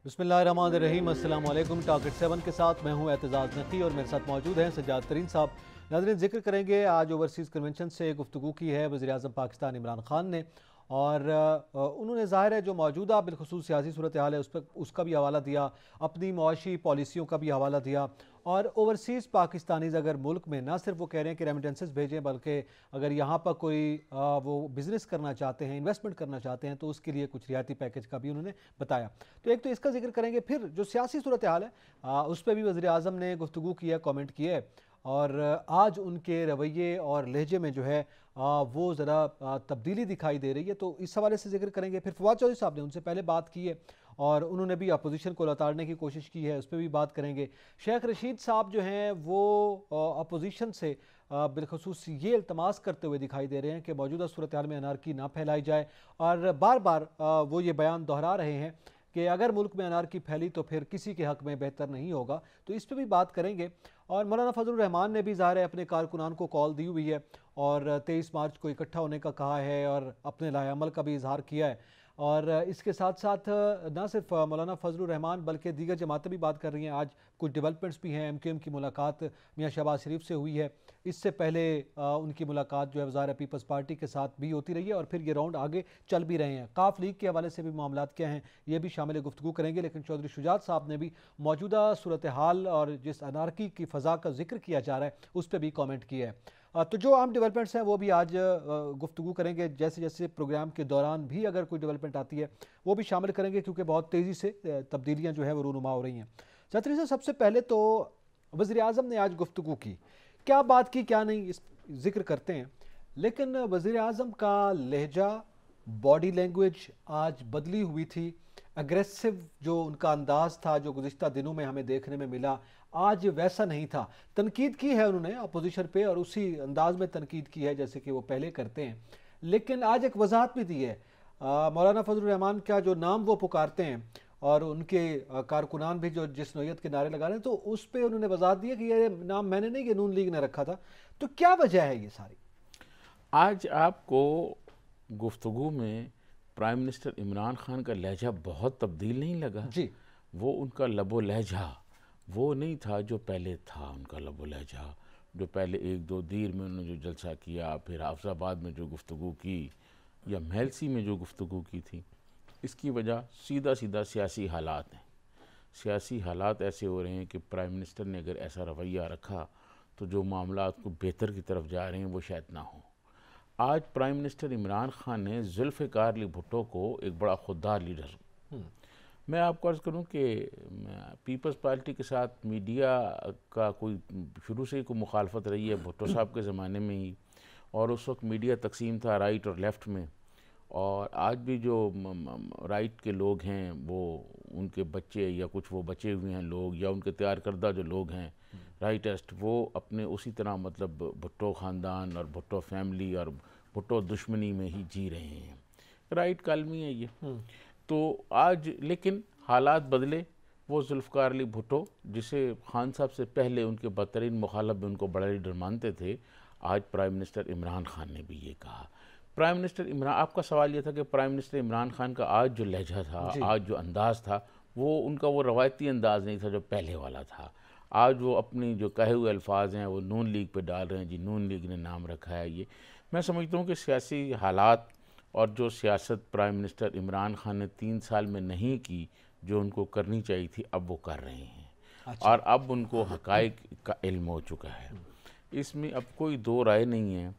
बिस्मिल्लाहिर्रहमानिर्रहीम, अस्सलाम वालेकुम। टारगेट 7 के साथ मैं हूं एतजाज़ नकी और मेरे साथ मौजूद हैं सज्जाद तरीन साहब। नाज़रीन, जिक्र करेंगे आज ओवरसीज़ कन्वेंशन से गुफ्तगू की है वज़ीर आज़म पाकिस्तान इमरान खान ने, और उन्होंने ज़ाहिर है जो मौजूदा बिलखुसूस सियासी सूरत हाल है उसका भी हवाला दिया, अपनी मुआशी पॉलिसियों का भी हवाला दिया। और ओवरसीज़ पाकिस्तानीज़ अगर मुल्क में ना सिर्फ वो कह रहे हैं कि रेमिटेंसेस भेजें, बल्कि अगर यहाँ पर कोई वो बिज़नेस करना चाहते हैं, इन्वेस्टमेंट करना चाहते हैं, तो उसके लिए कुछ रियायती पैकेज का भी उन्होंने बताया। तो एक तो इसका जिक्र करेंगे, फिर जो सियासी सूरत हाल है उस पर भी वज़ीर आज़म ने गुफ्तगू की है, कॉमेंट किए है। और आज उनके रवैये और लहजे में जो है वो ज़रा तब्दीली दिखाई दे रही है, तो इस हवाले से जिक्र करेंगे। फिर फवाद चौधरी साहब ने उनसे पहले बात की है और उन्होंने भी अपोजिशन को लताड़ने की कोशिश की है, उस पर भी बात करेंगे। शेख रशीद साहब जो हैं वो अपोजिशन से बिलखसूस ये इल्तमास करते हुए दिखाई दे रहे हैं कि मौजूदा सूरत हाल में अनारकी ना फैलाई जाए, और बार बार वो ये बयान दोहरा रहे हैं कि अगर मुल्क में अनारकी फैली तो फिर किसी के हक़ में बेहतर नहीं होगा। तो इस पर भी बात करेंगे। और मौलाना फजलुर रहमान ने भी ज़ाहिर है अपने कारकुनान को कॉल दी हुई है और 23 मार्च को इकट्ठा होने का कहा है और अपने लाएअमल का भी इजहार किया है। और इसके साथ साथ ना सिर्फ मौलाना फजलुर रहमान बल्कि दीगर जमातें भी बात कर रही हैं। आज कुछ डेवलपमेंट्स भी हैं। MQM की मुलाकात मियाँ शहबाज शरीफ से हुई है, इससे पहले उनकी मुलाकात जो है वज़ार पीपल्स पार्टी के साथ भी होती रही है, और फिर ये राउंड आगे चल भी रहे हैं। काफ लीग के हवाले से भी मामलात क्या हैं ये भी शामिल गुफ्तगू करेंगे। लेकिन चौधरी शुजात साहब ने भी मौजूदा सूरत हाल और जिस अनारकी की फ़ज़ा का जिक्र किया जा रहा है उस पर भी कॉमेंट किया है। तो जो आम डेवलपमेंट्स हैं वो भी आज गुफ्तगू करेंगे। जैसे जैसे प्रोग्राम के दौरान भी अगर कोई डेवलपमेंट आती है वो भी शामिल करेंगे, क्योंकि बहुत तेज़ी से तब्दीलियाँ जो है वो रूनुमा हो रही हैं। छतरी से सबसे पहले तो वज़ीर आज़म ने आज गुफ्तगू की, क्या बात की क्या नहीं इस जिक्र करते हैं, लेकिन वज़ीर आज़म का लहजा, बॉडी लैंग्वेज आज बदली हुई थी। अग्रेसिव जो उनका अंदाज़ था जो गुज़िश्ता दिनों में हमें देखने में मिला, आज वैसा नहीं था। तनकीद की है उन्होंने अपोजिशन पे और उसी अंदाज में तनकीद की है जैसे कि वो पहले करते हैं, लेकिन आज एक वजाहत भी दी है। मौलाना फजलुर रहमान का जो नाम वो पुकारते हैं और उनके कारकुनान भी जो जिस नोयत के नारे लगा रहे हैं, तो उस पर उन्होंने वजाहत दी है कि ये नाम मैंने नहीं, ये नून लीग ने रखा था। तो क्या वजह है ये सारी? आज आपको गुफ्तगू में प्राइम मिनिस्टर इमरान खान का लहजा बहुत तब्दील नहीं लगा जी? वो उनका लबो लहजा वो नहीं था जो पहले था। उनका लबो लहजा जो पहले एक दो दीर में उन्होंने जो जलसा किया, फिर हाफिजाबाद में जो गुफ्तगू की या महलसी में जो गुफ्तगू की थी, इसकी वजह सीधा सीधा सियासी हालात हैं। सियासी हालात ऐसे हो रहे हैं कि प्राइम मिनिस्टर ने अगर ऐसा रवैया रखा तो जो मामलात को बेहतर की तरफ जा रहे हैं वो शायद ना हो। आज प्राइम मिनिस्टर इमरान खान ने जुल्फ़िकार अली भुट्टो को एक बड़ा खुददार लीडर, मैं आपको अर्ज़ करूं कि पीपल्स पार्टी के साथ मीडिया का कोई शुरू से ही कोई मुखालफत रही है भुट्टो साहब के ज़माने में ही, और उस वक्त मीडिया तकसीम था राइट और लेफ़्ट में। और आज भी जो राइट के लोग हैं वो उनके बच्चे या कुछ वो बचे हुए हैं लोग या उनके तैयार करदा जो लोग हैं राइटेस्ट, वो अपने उसी तरह मतलब भुट्टो ख़ानदान और भुट्टो फैमिली और भुट्टो दुश्मनी में ही जी रहे हैं। राइट कालमी है ये। तो आज लेकिन हालात बदले। वो जुल्फ़िकार अली भुट्टो जिसे खान साहब से पहले उनके बदतरीन मुखालफ भी उनको बड़ा लीडर मानते थे, आज प्राइम मिनिस्टर इमरान खान ने भी ये कहा। प्राइम मिनिस्टर इमरान, आपका सवाल ये था कि प्राइम मिनिस्टर इमरान खान का आज जो लहजा था, आज जो अंदाज़ था, वो उनका वो रवायती अंदाज़ नहीं था जो पहले वाला था। आज वो अपनी जो कहे हुए अल्फाज हैं वो नून लीग पे डाल रहे हैं। जी नून लीग ने नाम रखा है। ये मैं समझता हूँ कि सियासी हालात और जो सियासत प्राइम मिनिस्टर इमरान खान ने 3 साल में नहीं की जो उनको करनी चाहिए थी, अब वो कर रहे हैं। अच्छा। और अब उनको हक़ाइक़ का इल्म हो चुका है। इसमें अब कोई दो राय नहीं है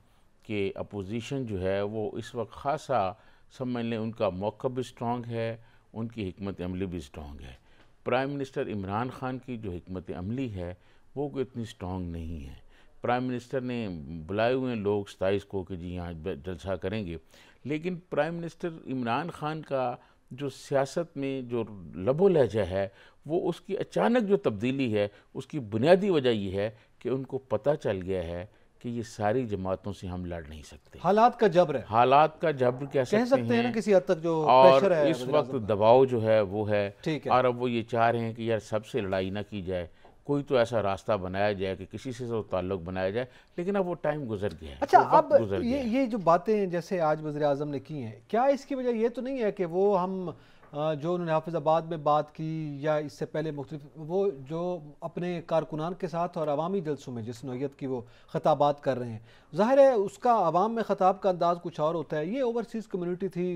कि अपोजिशन जो है वो इस वक्त ख़ासा समझ लें उनका मौक़िफ़ भी स्ट्रॉन्ग है, उनकी हिकमत अमली भी स्ट्रॉन्ग है। प्राइम मिनिस्टर इमरान खान की जो हिकमत अमली है वो कोई इतनी स्ट्रॉन्ग नहीं है। प्राइम मिनिस्टर ने बुलाए हुए लोग 27 को कि जी यहाँ जलसा करेंगे, लेकिन प्राइम मिनिस्टर इमरान खान का जो सियासत में जो लबो लहजा है वो उसकी अचानक जो तब्दीली है उसकी बुनियादी वजह ये है कि उनको पता चल गया है कि ये सारी जमातों से हम लड़ नहीं सकते। हालात का जबर है, हालात का जबर कह सकते हैं ना किसी हद तक, जो और प्रेशर है इस वक्त दबाव जो है वो है। ठीक है। और अब वो ये चाह रहे हैं कि यार सबसे लड़ाई ना की जाए, कोई तो ऐसा रास्ता बनाया जाए कि किसी से तो ताल्लुक बनाया जाए, लेकिन अब वो टाइम गुजर गया है। अच्छा, अब ये जो बातें जैसे आज वज़ीर आज़म ने की हैं, क्या इसकी वजह ये तो नहीं है कि वो हम जो उन्होंने हाफिज़ाबाद में बात की या इससे पहले मुख्तलिफ वो जो अपने कारकुनान के साथ और अवामी जलसों में जिस नौयत की वो ख़ताबात कर रहे हैं, ज़ाहिर है उसका अवाम में ख़ताब का अंदाज़ कुछ और होता है। ये ओवरसीज़ कम्यूनिटी थी,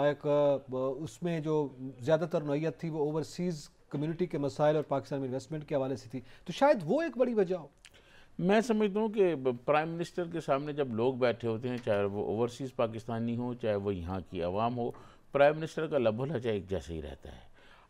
एक उसमें जो ज़्यादातर नौयत थी वो ओवरसीज़ कम्यूनिटी के मसाइल और पाकिस्तान में इन्वेस्टमेंट के हवाले से थी, तो शायद वो एक बड़ी वजह हो। मैं समझता हूँ कि प्राइम मिनिस्टर के सामने जब लोग बैठे होते हैं, चाहे वो ओवरसीज़ पाकिस्तानी हो, चाहे वो यहाँ की आवाम हो, प्राइम मिनिस्टर का लबो लहजा एक जैसा ही रहता है।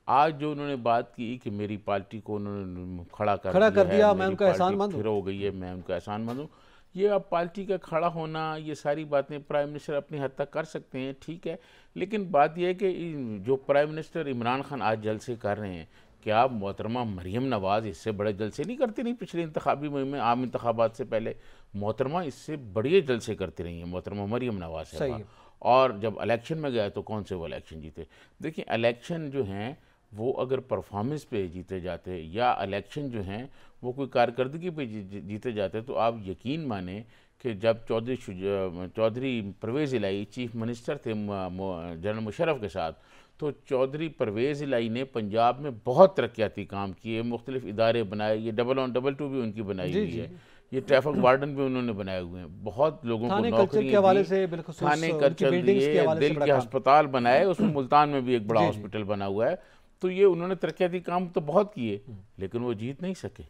आज जो उन्होंने बात की कि मेरी पार्टी को उन्होंने खड़ा कर दिया, मैं उनका एहसान मंद हूँ, फिर हो गई है, मैं उनका एहसान मंद हूँ। ये अब पार्टी का खड़ा होना, ये सारी बातें प्राइम मिनिस्टर अपनी हद तक कर सकते हैं, ठीक है, लेकिन बात यह है कि जो प्राइम मिनिस्टर इमरान खान आज जलसे कर रहे हैं, क्या मोहतरमा मरीम नवाज़ इससे बड़े जलसे नहीं करती रही? पिछले इंतखाबी मुहिम में, आम इंतखाबात से पहले मोहतरमा इससे बड़े जलसे करती रही हैं मोहतरमा मरीम नवाज़ साहबा। और जब इलेक्शन में गया तो कौन से वो इलेक्शन जीते? देखिए, इलेक्शन जो हैं वो अगर परफॉर्मेंस पे जीते जाते या इलेक्शन जो हैं वो कोई कारकर्दगी पे जीते जाते, तो आप यकीन माने कि जब चौधरी परवेज़ इलाही चीफ मिनिस्टर थे जनरल मुशर्रफ के साथ, तो चौधरी परवेज़ इलाही ने पंजाब में बहुत तरक्याती काम किए, मुख्तलिफ इदारे बनाए, ये 112 भी उनकी बनाई हुई है, ये ट्रैफिक वार्डन भी उन्होंने बनाए हुए हैं, बहुत लोगों को नौकरियां दी, थाने कल्चर दिए, दिल के अस्पताल बनाए, उसमें मुल्तान में भी एक बड़ा हॉस्पिटल बना हुआ है। तो ये उन्होंने तरक्याती काम तो बहुत किए, लेकिन वो जीत नहीं सके।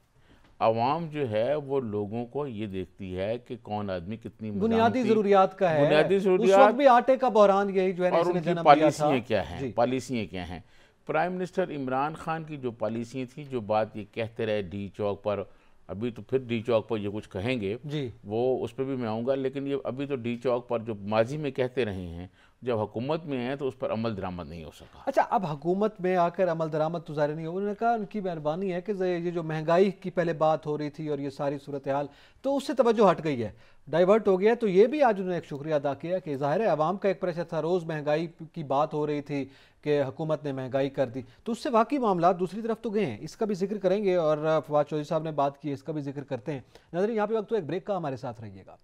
आवाम जो है वो लोगों को ये देखती है कि कौन आदमी कितनी बुनियादी ज़रूरियात का है, बुनियादी ज़रूरियात, उस वक्त भी आटे का बहरान यही जो है, और उनकी पॉलिसियाँ क्या हैं, पॉलिसियाँ क्या हैं। प्राइम मिनिस्टर इमरान खान की जो पॉलिसियाँ थी, जो बात ये कहते रहे डी चौक पर, अभी तो फिर डी चौक पर ये कुछ कहेंगे जी, वो उस पर भी मैं आऊँगा, लेकिन ये अभी तो डी चौक पर जो माजी में कहते रहे हैं, जब हुकूमत में है तो उस पर अमल दरामद नहीं हो सका। अच्छा, अब हुकूमत में आकर अमल दरामद तो ज़ाहिर नहीं हो, उन्होंने कहा उनकी मेहरबानी है कि ये जो महंगाई की पहले बात हो रही थी और ये सारी सूरत हाल, तो उससे तवज्जो हट गई है, डाइवर्ट हो गया है। तो ये भी आज उन्होंने एक शुक्रिया अदा किया कि ज़ाहिर है आवाम का एक प्रेशर था, रोज़ महंगाई की बात हो रही थी कि हुकूमत ने महंगाई कर दी, तो उससे वाकई मामला दूसरी तरफ तो गए हैं। इसका भी जिक्र करेंगे और फवाद चौधरी साहब ने बात की, इसका भी जिक्र करते हैं। नाज़रीन, यहाँ पे वक्त तो एक ब्रेक का, हमारे साथ रहिएगा।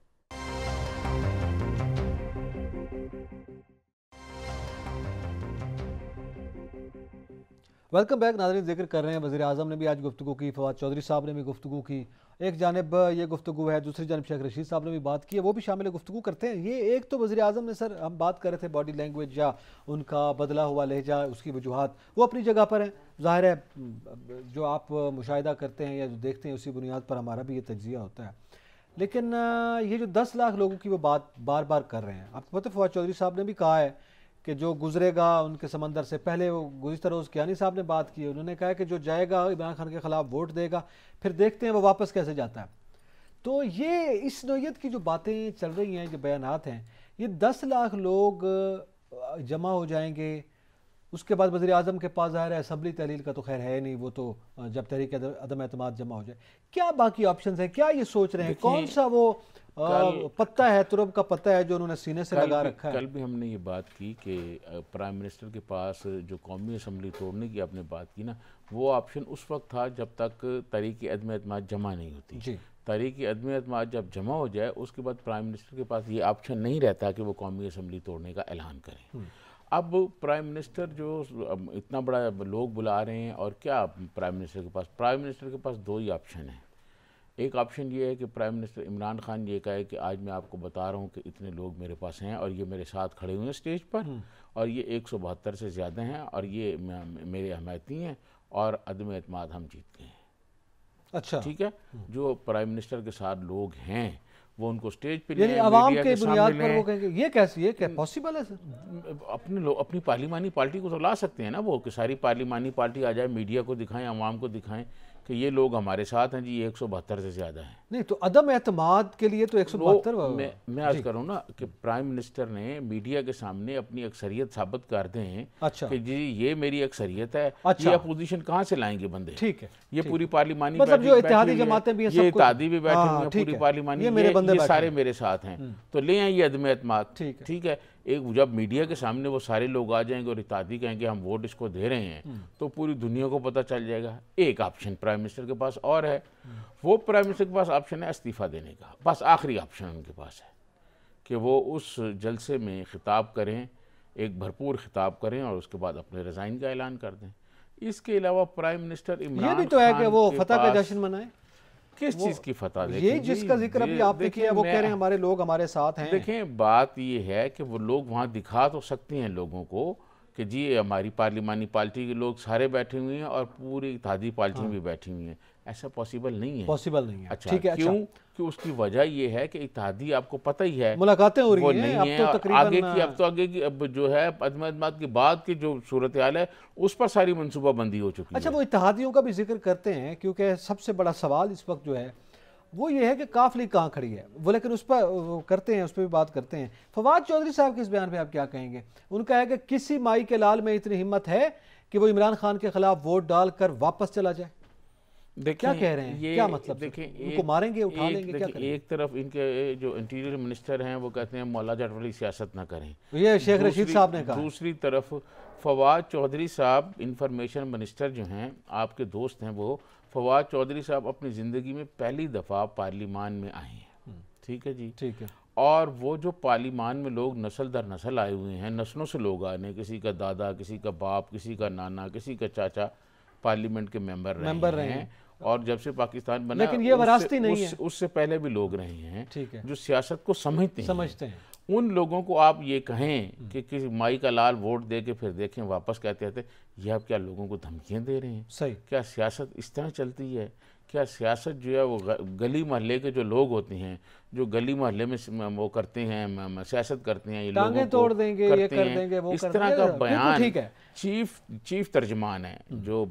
Welcome back. नाज़रीन, जिक्र कर रहे हैं वज़ीर आज़म ने भी आज गुफ्तगू की, फवाद चौधरी साहब ने भी गुफ्तगू की, एक जानिब ये गुफ्तगू है, दूसरी जानिब शेख रशीद साहब ने भी बात की है, वो भी शामिल गुफ्तगू करते हैं। ये एक तो वज़ीर आज़म ने, सर हम बात कर रहे थे बॉडी लैंग्वेज या उनका बदला हुआ लहजा, उसकी वजूहात वो अपनी जगह पर है, ज़ाहिर है जो आप मुशाहिदा करते हैं या जो देखते हैं उसी बुनियाद पर हमारा भी ये तज्ज़िया होता है। लेकिन ये जो 10 लाख लोगों की वो बात बार बार कर रहे हैं, आपको पता है फवाद चौधरी साहब ने भी कहा है कि जो गुजरेगा उनके समंदर से पहले, वो गुज़िश्ता रोज़ कियानी साहब ने बात की है, उन्होंने कहा है कि जो जाएगा इमरान खान के ख़िलाफ़ वोट देगा, फिर देखते हैं वो वापस कैसे जाता है। तो ये इस नौयत की जो बातें चल रही हैं, जो बयानात हैं, ये 10 लाख लोग जमा हो जाएंगे, उसके बाद वज़ीर आज़म के पास ज़ाहिर है असम्बली तहलील का तो खैर है नहीं, वो तो जब तहरीक अदम एतमाद जमा हो जाए, क्या बाकी ऑप्शंस हैं, क्या ये सोच रहे हैं, कौन सा वो पत्ता है, तुरब का पत्ता है जो उन्होंने सीने से लगा रखा है? कल भी हमने ये बात की कि प्राइम मिनिस्टर के पास जो कौमी असम्बली तोड़ने की आपने बात की ना, वो ऑप्शन उस वक्त था जब तक तहरीक अदम एतमाद जमा नहीं होती। तहरीक अदम एतमाद जब जमा हो जाए उसके बाद प्राइम मिनिस्टर के पास ये ऑप्शन नहीं रहता कि वो कौमी असम्बली तोड़ने का ऐलान करें। अब प्राइम मिनिस्टर जो इतना बड़ा लोग बुला रहे हैं, और क्या प्राइम मिनिस्टर के पास दो ही ऑप्शन हैं। एक ऑप्शन ये है कि प्राइम मिनिस्टर इमरान खान ये कहे कि आज मैं आपको बता रहा हूँ कि इतने लोग मेरे पास हैं और ये मेरे साथ खड़े हुए हैं स्टेज पर, और ये 172 से ज़्यादा हैं और ये मेरे हमायती हैं और अदम एतमाद हम जीत गए हैं। अच्छा, ठीक है, जो प्राइम मिनिस्टर के साथ लोग हैं वो उनको स्टेज पे यानी आवाम के बुनियाद पर वो कहेंगे, ये कैसे, ये क्या पॉसिबल है सर? अपनी पार्लिमानी पार्टी को तो ला सकते हैं ना वो, कि सारी पार्लिमानी पार्टी आ जाए, मीडिया को दिखाएं, आवाम को दिखाएं कि ये लोग हमारे साथ हैं जी, 172 से ज़्यादा हैं। नहीं तो अदम एतमाद के लिए तो 172 मैं अर्ज करूँ ना कि प्राइम मिनिस्टर ने मीडिया के सामने अपनी अक्सरियत साबित कर दें। अच्छा, कि जी ये मेरी अक्सरियत है। अच्छा, ये अपोजिशन कहाँ से लाएंगे बंदे? ठीक है, ये पूरी पार्लिमानी मतलब जो इत्तेहादी जमातें भी हैं, ये इत्तेहादी भी बैठे हुए हैं, पूरी पार्लिमानी, ये सारे मेरे साथ हैं, तो ले आइए अदम एतमाद। ठीक है, एक जब मीडिया के सामने वो सारे लोग आ जाएंगे और इत्तेहादी कहेंगे हम वोट इसको दे रहे हैं, तो पूरी दुनिया को पता चल जाएगा। एक ऑप्शन प्राइम मिनिस्टर के पास और है, वो प्राइम मिनिस्टर के पास ऑप्शन है इस्तीफ़ा देने का। बस आखिरी ऑप्शन उनके पास है कि वो उस जलसे में खिताब करें एक भरपूर खिताब करें और उसके बाद अपने रिज़ाइन का ऐलान कर दें। इसके अलावा प्राइम मिनिस्टर इमरान ये भी तो है कि वो के फतह का पास जश्न मनाए। किस चीज़ की फतह? ये देखें जिसका जिक्र अभी आपने किया, वो कह रहे हैं हमारे लोग हमारे साथ हैं। देखें, बात ये है कि वो लोग वहाँ दिखा तो सकते हैं लोगों को कि जी हमारी पार्लिमानी पार्टी के लोग सारे बैठे हुए हैं और पूरी इत्तेहादी पार्टियाँ भी बैठी हुई हैं। ऐसा पॉसिबल नहीं है। पॉसिबल नहीं है। अच्छा, ठीक है। क्यों? अच्छा, कि उसकी वजह ये है कि इत्तेहादी आपको पता ही है मुलाकातें हो रही वो हैं नहीं अब है, तो और तकरीबन आगे की अब जो है अदम के बाद की जो सूरत हाल है उस पर सारी मनसूबाबंदी हो चुकी अच्छा, है। वो इत्तेहादियों का भी जिक्र करते हैं क्योंकि सबसे बड़ा सवाल इस वक्त जो है वो ये है कि काफ लीग कहाँ खड़ी है वो, लेकिन उस पर वो करते हैं, उस पर भी बात करते हैं। फवाद चौधरी साहब के इस बयान पे आप क्या कहेंगे? उनका है कि किसी माई के लाल में इतनी हिम्मत है कि वो इमरान खान के खिलाफ वोट डालकर वापस चला जाए। क्या कह रहे हैं? क्या मतलब? देखें, उनको मारेंगे, उठा लेंगे, क्या करेंगे? एक तरफ इनके जो इंटीरियर मिनिस्टर हैं वो कहते हैं मौला जाट वाली सियासत ना करें, ये शेख रशीद साहब ने कहा। दूसरी तरफ फवाद चौधरी साहब इंफॉर्मेशन मिनिस्टर जो हैं, आपके दोस्त हैं वो, फवाद चौधरी साहब अपनी ज़िंदगी में पहली दफ़ा पार्लिमान में आए हैं। ठीक है जी, ठीक है। और वो जो पार्लिमान में लोग नस्ल दर नस्ल आए हुए हैं, नस्लों से लोग आए हैं, किसी का दादा, किसी का बाप, किसी का नाना, किसी का चाचा पार्लियामेंट के मेंबर रहे हैं। और जब से पाकिस्तान बना, लेकिन ये वरासती नहीं है, उससे पहले भी लोग रहे हैं। ठीक है, जो सियासत को समझते हैं। उन लोगों को आप ये कहें कि किसी माई का लाल वोट दे के फिर देखें वापस कहते थे, ये आप क्या लोगों को धमकियां दे रहे हैं? सही। क्या सियासत इस तरह चलती है? क्या सियासत जो है वो गली मोहल्ले के जो लोग होते हैं, जो गली मोहल्ले में वो करते हैं, सियासत करते हैं, ये लोगों तोड़ देंगे, ये कर देंगे, वो इस तरह का बयान ठीक है। चीफ तर्जमान है जो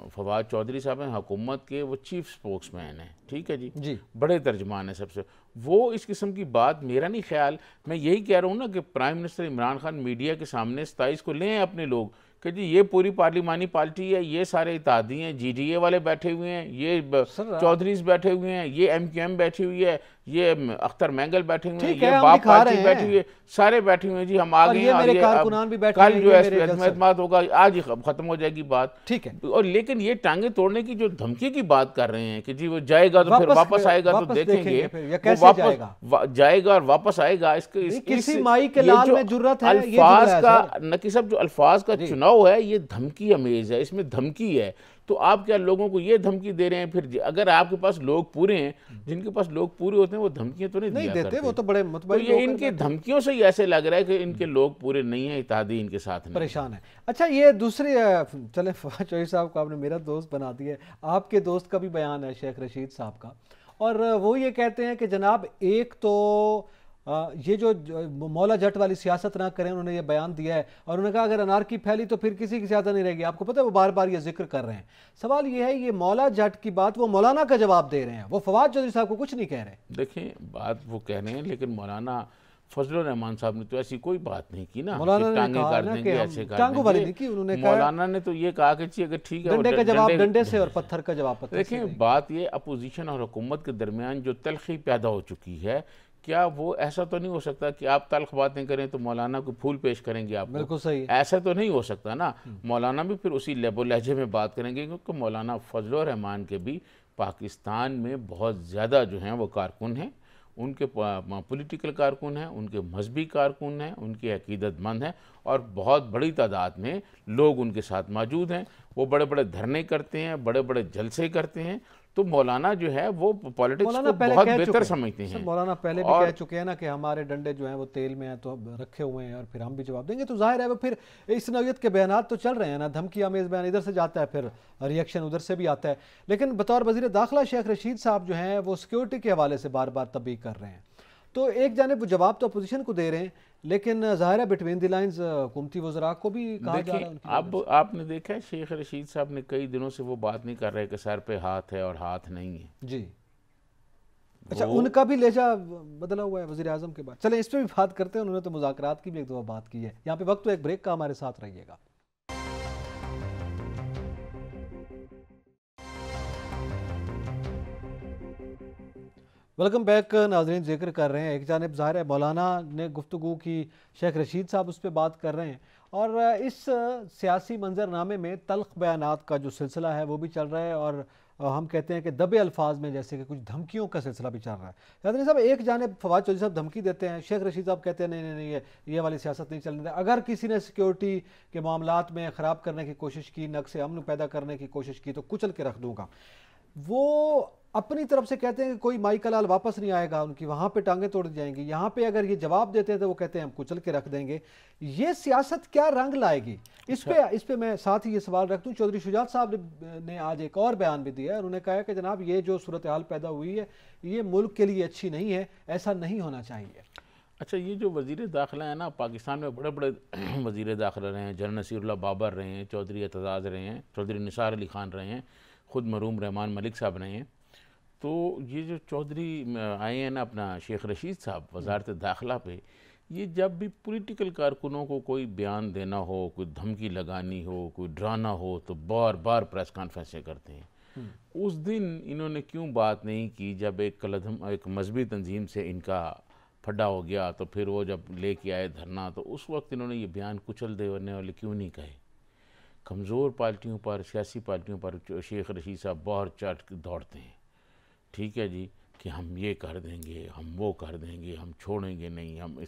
फवाद चौधरी साहब हैं हुकूमत के, वो चीफ स्पोक्समैन है। ठीक है जी, बड़े तर्जमान है सबसे। वो इस किस्म की बात, मेरा नहीं ख्याल, मैं यही कह रहा हूँ ना कि prime minister Imran Khan media के सामने 27 को लें अपने लोग कि जी ये पूरी पार्लिमानी पार्टी है, ये सारे इत्तेहादी हैं, GDA वाले बैठे हुए हैं, ये चौधरीज बैठे हुए हैं, ये MQM बैठी हुई है, ये अख्तर मैंगल बैठे हुए हैं, ये बाप पार्टी बैठी हुई है, सारे बैठे हुए हैं जी। हम आ गए हैं, कल जो है होगा, आज ही खत्म हो जाएगी बात। ठीक है। और लेकिन ये टांगे तोड़ने की जो धमकी की बात कर रहे हैं कि जी वो जाएगा तो फिर वापस आएगा, तो देखेंगे वो वापस जाएगा और वापस आएगा। किसी माई के लाल में जुर्रत है, अल्फाज का नकी सब, जो अल्फाज का चुनाव है ये धमकी अमेज है, इसमें धमकी है। तो आप क्या लोगों को ये धमकी दे रहे हैं? फिर अगर आपके पास लोग पूरे हैं, जिनके पास लोग पूरे होते हैं वो धमकियां तो नहीं देते, वो तो बड़े तो ये इनके धमकियों से ही ऐसे लग रहा है कि इनके लोग पूरे नहीं है, इत्तेहादी इनके साथ नहीं परेशान है। अच्छा, ये दूसरी चले, फवाद चौधरी साहब को आपने मेरा दोस्त बना दिया, आपके दोस्त का भी बयान है शेख रशीद साहब का, और वो ये कहते हैं कि जनाब एक तो ये जो मौला जट वाली सियासत ना करें, उन्होंने ये बयान दिया है, और उन्होंने कहा अगर अनारकी फैली तो फिर किसी की सियासत नहीं रहेगी। आपको पता है वो बार बार ये जिक्र कर रहे हैं। सवाल ये है, ये मौला जट की बात वो मौलाना का जवाब दे रहे हैं, वो फवाद चौधरी साहब को कुछ नहीं कह रहे। देखें, बात वो कह रहे हैं, लेकिन मौलाना फजलुर रहमान साहब ने तो ऐसी कोई बात नहीं की ना, मौलाना टांगे काट देंगे, ऐसे उन्होंने मौलाना ने तो ये कहा कि अगर ठीक है, डंडे का जवाब डंडे से और पत्थर का जवाब पत्थर से। देखें, बात ये अपोजिशन और हुकूमत के दरमियान जो तलखी पैदा हो चुकी है, क्या वो ऐसा तो नहीं हो सकता कि आप तल्ख बातें करें तो मौलाना को फूल पेश करेंगे आपको? बिल्कुल सही, ऐसा तो नहीं हो सकता ना। मौलाना भी फिर उसी लहबो लहजे में बात करेंगे, क्योंकि मौलाना फजलुर रहमान के भी पाकिस्तान में बहुत ज़्यादा जो हैं वो कारकुन हैं, उनके पॉलिटिकल कारकुन हैं, उनके मजहबी कारकुन हैं, उनके अकीदतमंद हैं, और बहुत बड़ी तादाद में लोग उनके साथ मौजूद हैं। वो बड़े बड़े धरने करते हैं, बड़े बड़े जलसे करते हैं। तो मौलाना जो है वो पॉलिटिक्स को बहुत बेहतर समझते हैं। मौलाना पहले भी कह चुके हैं ना कि हमारे डंडे जो हैं वो तेल में हैं, तो रखे हुए हैं और फिर हम भी जवाब देंगे। तो जाहिर है वो फिर इस नौयत के बयानात तो चल रहे हैं ना, धमकी आमेज बयान इधर से जाता है, फिर रिएक्शन उधर से भी आता है। लेकिन बतौर वज़ीर दाखिला शेख रशीद साहब जो हैं वो सिक्योरिटी के हवाले से बार बार तब्दील कर रहे हैं। तो एक जानिब जवाब तो अपोजिशन को दे रहे हैं, लेकिन ज़ाहिर है बिटवीन द लाइन्स हुकूमती वज़रा को भी कहा जा रहा है। अब आपने देखा है शेख रशीद साहब ने कई दिनों से वो बात नहीं कर रहे कि सर पे हाथ है और हाथ नहीं है जी। अच्छा, उनका भी लहजा बदला हुआ है वज़ीर आज़म के बाद। चलें इस पर भी बात करते हैं। उन्होंने तो मुज़ाकरात की भी एक दफ़ा बात की है। यहाँ पे वक्त तो एक ब्रेक का, हमारे साथ रहिएगा। वेलकम बैक नाज़रीन। जिक्र कर रहे हैं, एक जानिब ज़ाहिर है मौलाना ने गुफ्तगू की, शेख रशीद साहब उस पर बात कर रहे हैं, और इस सियासी मंजरनामे में तल्ख बयानात का जो सिलसिला है वो भी चल रहा है, और हम कहते हैं कि दबे अल्फाज में, जैसे कि कुछ धमकियों का सिलसिला भी चल रहा है। नाज़रीन साहब, एक जानिब फवाद चौधरी साहब धमकी देते हैं, शेख रशीद साहब कहते हैं नहीं नहीं नहीं, ये वाली सियासत नहीं चलने दें। अगर किसी ने सिक्योरिटी के मामलात में ख़राब करने की कोशिश की, नक्स अमन पैदा करने की कोशिश की, तो कुचल के रख दूंगा। वो अपनी तरफ से कहते हैं कि कोई माई का लाल वापस नहीं आएगा, उनकी वहाँ पे टांगें तोड़ दी जाएंगी। यहाँ पे अगर ये जवाब देते हैं तो वो कहते हैं हम कुचल के रख देंगे। ये सियासत क्या रंग लाएगी? इस पे मैं साथ ही ये सवाल रख दूँ, चौधरी शुजात साहब ने आज एक और बयान भी दिया है। उन्होंने कहा कि जनाब ये जो सूरत हाल पैदा हुई है ये मुल्क के लिए अच्छी नहीं है, ऐसा नहीं होना चाहिए। अच्छा, ये जो वज़ीर दाखिला है ना, पाकिस्तान में बड़े बड़े वज़ीर दाखिला रहे हैं, जनरल नसीरुल्लाह बाबर रहे हैं, चौधरी एतजाज़ रहे हैं, चौधरी निसार अली ख़ान रहे हैं, ख़ुद मरूम रहमान मलिक साहब रहे हैं। तो ये जो चौधरी आए हैं ना, अपना शेख रशीद साहब वज़ारत दाखिला पे, ये जब भी पॉलिटिकल कारकुनों को कोई बयान देना हो, कोई धमकी लगानी हो, कोई डराना हो, तो बार बार प्रेस कॉन्फ्रेंसें करते हैं। उस दिन इन्होंने क्यों बात नहीं की जब एक मजहबी तंजीम से इनका फड्डा हो गया, तो फिर वो जब लेके आए धरना, तो उस वक्त इन्होंने ये बयान कुचल देने वाले क्यों नहीं कहे? कमज़ोर पार्टियों पर, सियासी पार्टियों पर शेख रशीद साहब बहुत चढ़ दौड़ते हैं, ठीक है जी, कि हम ये कर देंगे, हम वो कर देंगे, हम छोड़ेंगे नहीं, हम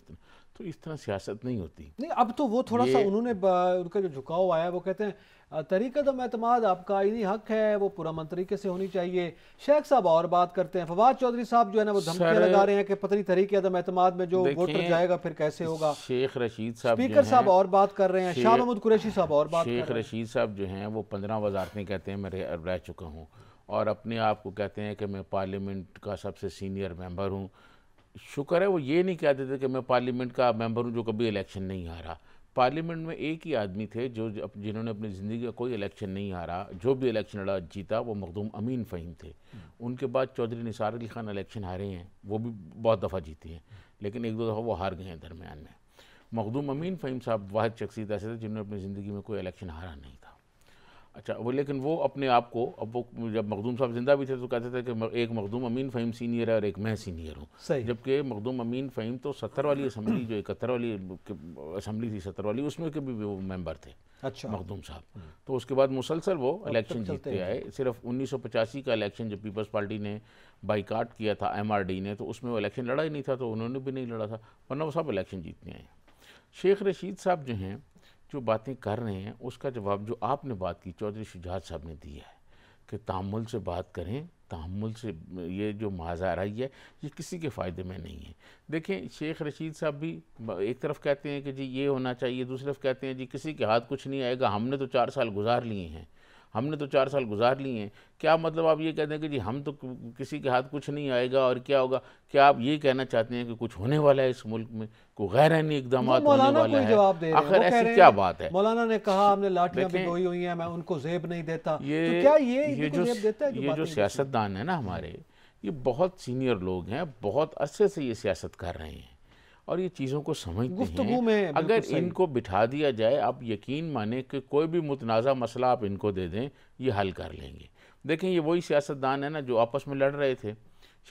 इस तरह सियासत नहीं होती। नहीं, अब तो वो थोड़ा सा उन्होंने उनका जो झुकाव आया, वो कहते हैं तरीक़त एतमाद आपका आईनी हक है, वो पुरअमन तरीके से होनी चाहिए। शेख साहब और बात करते हैं, फवाद चौधरी साहब जो है ना वो धमकियां लगा रहे हैं कि पता नहीं तरीके एतमाद में जो वोटर जाएगा फिर कैसे होगा। शेख रशीद साहब, स्पीकर साहब और बात कर रहे हैं, शाह महमूद कुरैशी साहब और बात कर रहे हैं। शेख रशीद साहब जो हैं वो 15 वज़ारतें कहते हैं मैं रह चुका हूँ, और अपने आप को कहते हैं कि मैं पार्लियामेंट का सबसे सीनियर मेंबर हूँ। शुक्र है वो ये नहीं कहते थे कि मैं पार्लियामेंट का मेंबर हूँ जो कभी इलेक्शन नहीं हारा। पार्लियामेंट में एक ही आदमी थे जिन्होंने अपनी ज़िंदगी का कोई इलेक्शन नहीं हारा, जो भी इलेक्शन लड़ा जीता, वो मखदूम अमीन फ़हीम थे। उनके बाद चौधरी निसार अली ख़ान इलेक्शन हारे हैं, वो भी बहुत दफ़ा जीते हैं, लेकिन एक दो दफ़ा वो हार गए हैं दरमियान में। मखदूम अमीन फ़हीम साहब वाहिद शख्सियत ऐसे थे जिन्होंने अपनी ज़िंदगी में कोई इलेक्शन हारा नहीं था। अच्छा, वो लेकिन वो अपने आप को, अब वो जब मखदूम साहब जिंदा भी थे तो कहते थे कि एक मखदूम अमीन फ़हीम सीनियर है और एक मैं सीनियर हूँ, जबकि मखदूम अमीन फ़हीम तो 70 वाली असम्बली, जो 71 वाली असम्बली थी 70 वाली, उसमें के भी वो मेंबर थे। अच्छा, मखदूम साहब तो उसके बाद मुसलसल वो इलेक्शन जीतते आए। सिर्फ 1985 का इलेक्शन जब पीपल्स पार्टी ने बाइकाट किया था MRD ने, तो उसमें वो इलेक्शन लड़ा ही नहीं था, तो उन्होंने भी नहीं लड़ा था, वरना वो सब इलेक्शन जीतने आए। शेख रशीद साहब जो हैं, जो बातें कर रहे हैं, उसका जवाब जो आपने बात की चौधरी शुजात साहब ने दिया है कि तामुल से बात करें, तामुल से, ये जो माज़ाराई है ये किसी के फ़ायदे में नहीं है। देखें, शेख रशीद साहब भी एक तरफ कहते हैं कि जी ये होना चाहिए, दूसरी तरफ कहते हैं जी किसी के हाथ कुछ नहीं आएगा, हमने तो 4 साल गुजार लिए हैं, हमने तो 4 साल गुजार लिए हैं। क्या मतलब आप ये कहते हैं कि जी हम तो किसी के हाथ कुछ नहीं आएगा और क्या होगा? क्या आप ये कहना चाहते हैं कि कुछ होने वाला है इस मुल्क में, कोई गैर आईनी इक़दाम होने वाला है? आखिर ऐसी क्या बात है? मौलाना ने कहा हमने लाठियां भिगोई हुई हैं, मैं उनको जेब नहीं देता। तो क्या ये जो सियासतदान है ना हमारे, ये बहुत सीनियर लोग हैं, बहुत अरसे से ये सियासत कर रहे हैं और ये चीज़ों को समझते हैं। अगर इनको बिठा दिया जाए, आप यकीन माने कि कोई भी मुतनाज़ा मसला आप इनको दे दें, ये हल कर लेंगे। देखें, ये वही सियासतदान है ना जो आपस में लड़ रहे थे।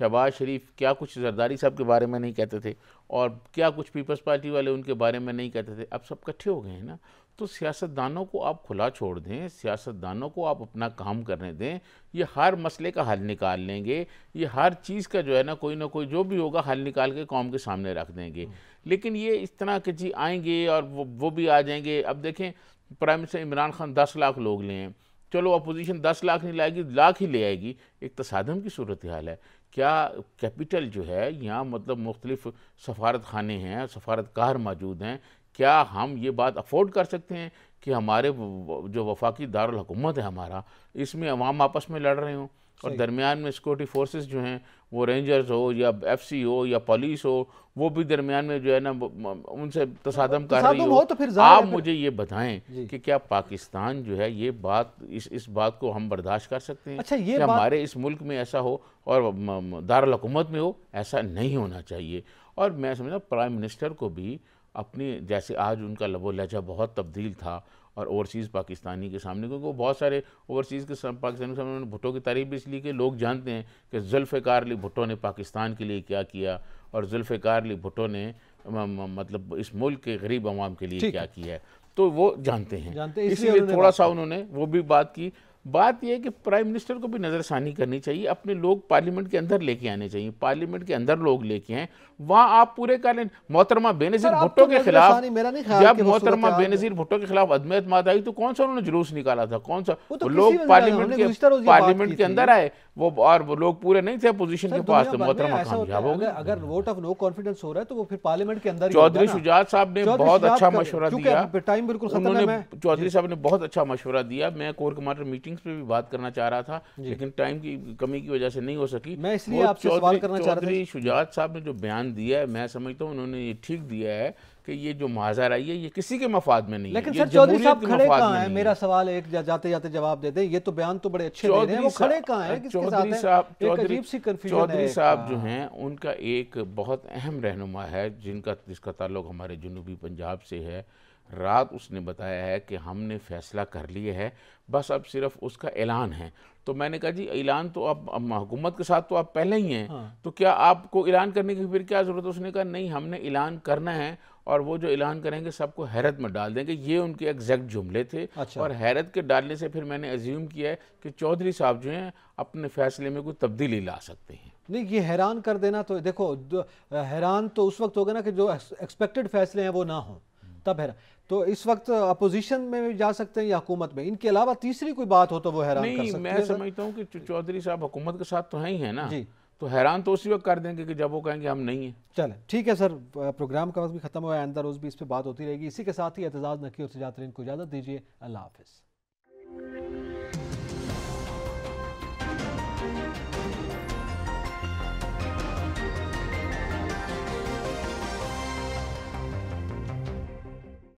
शहबाज शरीफ क्या कुछ जरदारी साहब के बारे में नहीं कहते थे और क्या कुछ पीपल्स पार्टी वाले उनके बारे में नहीं कहते थे, अब सब इकट्ठे हो गए हैं ना। तो सियासतदानों को आप खुला छोड़ दें, सियासतदानों को आप अपना काम करने दें, ये हर मसले का हल निकाल लेंगे, ये हर चीज़ का जो है ना कोई जो भी होगा हल निकाल के कौम के सामने रख देंगे। लेकिन ये इस तरह के जी आएंगे और वो भी आ जाएंगे। अब देखें, प्राइम मिनिस्टर इमरान खान 10 लाख लोग ले हैं, चलो अपोजिशन 10 लाख नहीं लाएगी, लाख ही ले आएगी, एक तसादम की सूरत हाल है। क्या कैपिटल जो है यहाँ, मतलब मुख्तलिफ सफारत खाने हैं, सफारतकार मौजूद हैं, क्या हम ये बात अफोर्ड कर सकते हैं कि हमारे जो वफाकी दारुल हुकूमत है हमारा, इसमें अवाम आपस में लड़ रहे हों और दरमियान में सिक्योरिटी फोर्सेस जो हैं, वो रेंजर्स हो या FC हो या पुलिस हो, वो भी दरमियान में जो है ना उनसे तसादम कर रही हो? तो फिर आप मुझे ये बताएं कि क्या पाकिस्तान जो है ये बात, इस बात को हम बर्दाश्त कर सकते हैं? अच्छा, ये कि हमारे इस मुल्क में ऐसा हो और दारुल हुकूमत में हो? ऐसा नहीं होना चाहिए। और मैं समझता प्राइम मिनिस्टर को भी अपनी, जैसे आज उनका लबो लहजा बहुत तब्दील था और ओवरसीज़ पाकिस्तानी के सामने, क्योंकि वो बहुत सारे ओवरसीज़ के पाकिस्तानी के सामने उन्होंने भुट्टो की तारीफ इसलिए कि लोग जानते हैं कि जुल्फ़िकार अली भुट्टो ने पाकिस्तान के लिए क्या किया और जुल्फ़िकार अली भुट्टो ने मतलब इस मुल्क के गरीब अवाम के लिए क्या किया है, तो वो जानते हैं। इसलिए थोड़ा सा उन्होंने वो भी बात की। बात यह है कि प्राइम मिनिस्टर को भी नज़रसानी करनी चाहिए, अपने लोग पार्लियामेंट के अंदर लेके आने चाहिए, पार्लियामेंट के अंदर लोग लेके आए, वहाँ आप पूरे कर लें। मोहतरमा बेनज़ीर भुट्टो के खिलाफ, जब मोहतरमा बेनज़ीर भुट्टो के खिलाफ अदम एतमाद आई तो कौन सा उन्होंने जुलूस निकाला था, कौन सा लोग पार्लियामेंट के अंदर आए वो, और वो लोग पूरे नहीं थे अपोजिशन के पास, तो मोहतरमा कामयाब हो गए। अगर वोट ऑफ नो कॉन्फिडेंस हो रहा है तो वो फिर पार्लियामेंट के अंदर। चौधरी शुजात साहब ने बहुत अच्छा मशवरा दिया, टाइम बिल्कुल खत्म उन्होंने है। चौधरी साहब ने बहुत अच्छा मशवरा दिया। मैं कोर कमांडर मीटिंग्स पे भी बात करना चाह रहा था, लेकिन टाइम की कमी की वजह से नहीं हो सकी। मैं इसलिए आपसे सवाल करना चाह रहा था। चौधरी शुजात साहब ने जो बयान दिया है, मैं समझता हूँ उन्होंने ये ठीक दिया है कि ये जो माजर आई है ये किसी के मफाद में नहीं है। लेकिन सर चौधरी साहब खड़े कहाँ हैं? मेरा सवाल एक जाते जाते जवाब दे दें, ये तो बयान तो बड़े अच्छे दे रहे हैं, वो खड़े कहाँ हैं? किसके साथ हैं? एक अजीब सी कंफ्यूजन है। चौधरी साहब जो हैं उनका एक बहुत अहम रहनुमा है जिसका ताल्लुक हमारे जनूबी पंजाब से है। रात उसने बताया है कि हमने फैसला कर लिया है, बस अब सिर्फ उसका ऐलान है। तो मैंने कहा जी ऐलान तो अब हुकूमत के साथ तो आप पहले ही हैं, हाँ। तो क्या आपको ऐलान करने की फिर क्या ज़रूरत है? उसने कहा नहीं, हमने ऐलान करना है और वो जो ऐलान करेंगे सबको हैरत में डाल देंगे। ये उनके एग्जैक्ट जुमले थे। अच्छा। और हैरत के डालने से फिर मैंने अज्यूम किया है कि चौधरी साहब जो हैं अपने फैसले में कोई तब्दीली ला सकते हैं। नहीं, ये हैरान कर देना तो देखो, हैरान तो उस वक्त होगा ना कि जो एक्सपेक्टेड फैसले हैं वो ना हो, तब हैरान। तो इस वक्त अपोजिशन में भी जा सकते हैं या हुकूमत में, इनके अलावा तीसरी कोई बात हो तो वो हैरान कर सकते हैं। मैं समझता हूँ कि चौधरी साहब हुकूमत के साथ तो हैं ही है ना जी, तो हैरान तो उसी वक्त कर देंगे कि जब वो कहेंगे हम नहीं है। चलें ठीक है सर, प्रोग्राम का वक्त भी खत्म हुआ है, अंदर रोज़ भी इस पर बात होती रहेगी। इसी के साथ ही एतजाज़ नकी और सजात तरीन को इजाज़त दीजिए। अल्लाह हाफ़िज़।